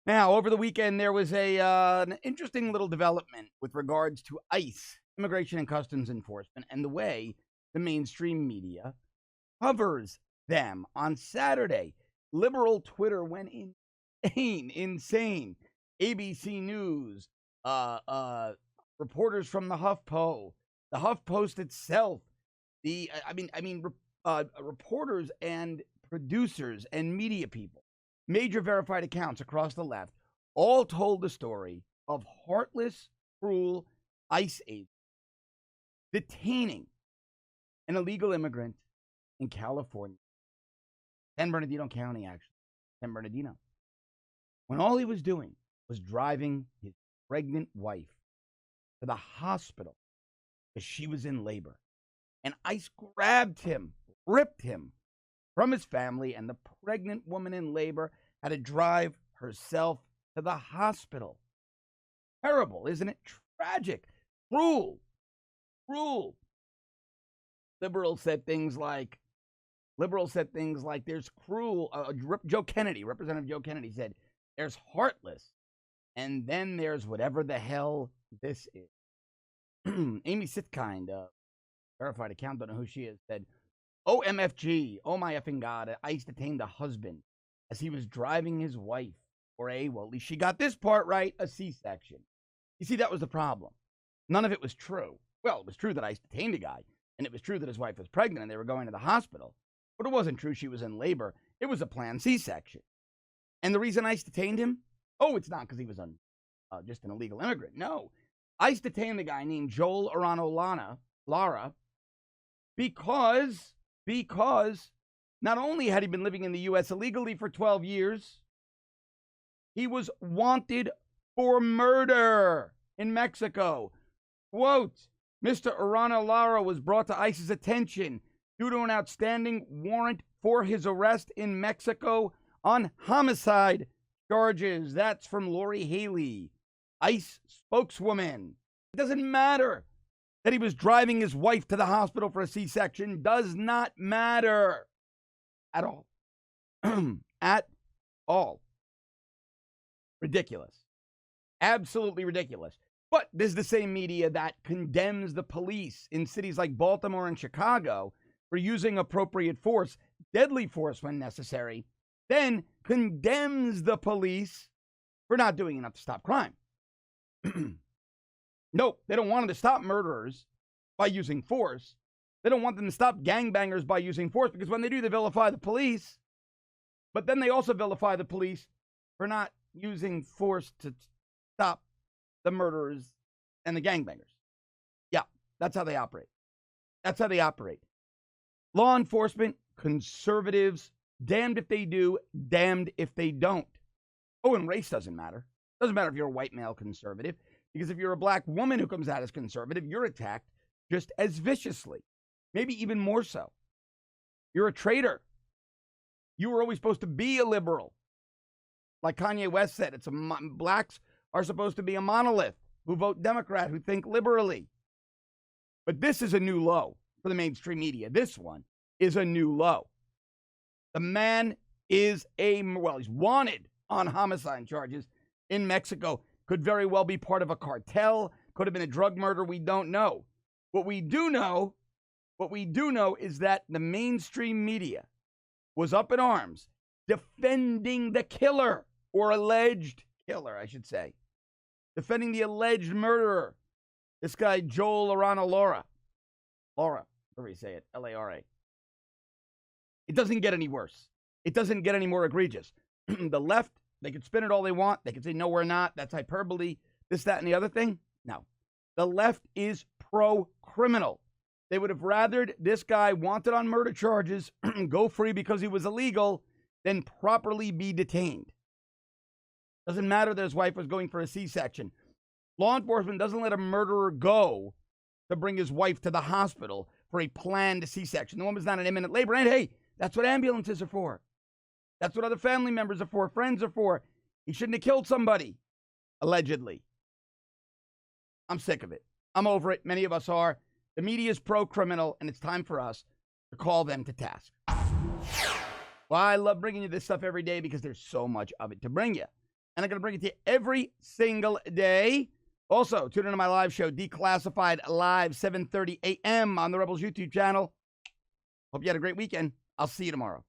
Now, over the weekend, there was an interesting little development with regards to ICE, Immigration and Customs Enforcement, and the way the mainstream media covers them. On Saturday, liberal Twitter went insane. ABC News, reporters from the HuffPost itself, reporters and producers and media people, major verified accounts across the left, all told the story of heartless, cruel ICE agents detaining an illegal immigrant in California, San Bernardino County, actually, San Bernardino, when all he was doing was driving his pregnant wife to the hospital because she was in labor. And ICE grabbed him, ripped him from his family, and the pregnant woman in labor had to drive herself to the hospital. Terrible, isn't it? Tragic, cruel. Liberals said things like there's cruel. Representative Joe Kennedy said there's heartless, and then there's whatever the hell this is. Amy Sitkind, verified account, don't know who she is, said, OMFG, oh my effing God, ICE detained a husband as he was driving his wife for at least she got this part right, a C-section. You see, that was the problem. None of it was true. Well, it was true that ICE detained a guy, and it was true that his wife was pregnant and they were going to the hospital. But it wasn't true she was in labor. It was a planned C-section. And the reason ICE detained him? Oh, it's not because he was just an illegal immigrant. No. ICE detained the guy named Joel Arano Lara because not only had he been living in the U.S. illegally for 12 years, he was wanted for murder in Mexico. Quote, Mr. Arano Lara was brought to ICE's attention due to an outstanding warrant for his arrest in Mexico on homicide charges. That's from Lori Haley, ICE spokeswoman. It doesn't matter that he was driving his wife to the hospital for a C-section. Does not matter at all. At all. Ridiculous. Absolutely ridiculous. But this is the same media that condemns the police in cities like Baltimore and Chicago for using appropriate force, deadly force when necessary, then condemns the police for not doing enough to stop crime. Nope, they don't want them to stop murderers by using force. They don't want them to stop gangbangers by using force, because when they do, they vilify the police. But then they also vilify the police for not using force to stop the murderers and the gangbangers. Yeah, that's how they operate. That's how they operate. Law enforcement, conservatives, damned if they do, damned if they don't. Oh, and race doesn't matter. Doesn't matter if you're a white male conservative, because if you're a black woman who comes out as conservative, you're attacked just as viciously, maybe even more so. You're a traitor. You were always supposed to be a liberal. Like Kanye West said, blacks are supposed to be a monolith who vote Democrat, who think liberally. But this is a new low for the mainstream media. This one is a new low. The man is he's wanted on homicide charges in Mexico. Could very well be part of a cartel. Could have been a drug murder. We don't know. What we do know is that the mainstream media was up in arms defending the killer, or alleged killer, I should say. Defending the alleged murderer. This guy, Joel Arano Lara, however you say it, Lara. It doesn't get any worse. It doesn't get any more egregious. The left, they can spin it all they want. They can say, no, we're not. That's hyperbole. This, that, and the other thing. No. The left is pro-criminal. They would have rathered this guy wanted on murder charges go free because he was illegal than properly be detained. Doesn't matter that his wife was going for a C-section. Law enforcement doesn't let a murderer go to bring his wife to the hospital for a planned C-section. The woman's not in imminent labor. And hey, that's what ambulances are for. That's what other family members are for, friends are for. He shouldn't have killed somebody, allegedly. I'm sick of it. I'm over it. Many of us are. The media is pro-criminal, and it's time for us to call them to task. Well, I love bringing you this stuff every day because there's so much of it to bring you. And I'm going to bring it to you every single day. Also, tune into my live show, Declassified Live, 7:30 a.m. on the Rebels YouTube channel. Hope you had a great weekend. I'll see you tomorrow.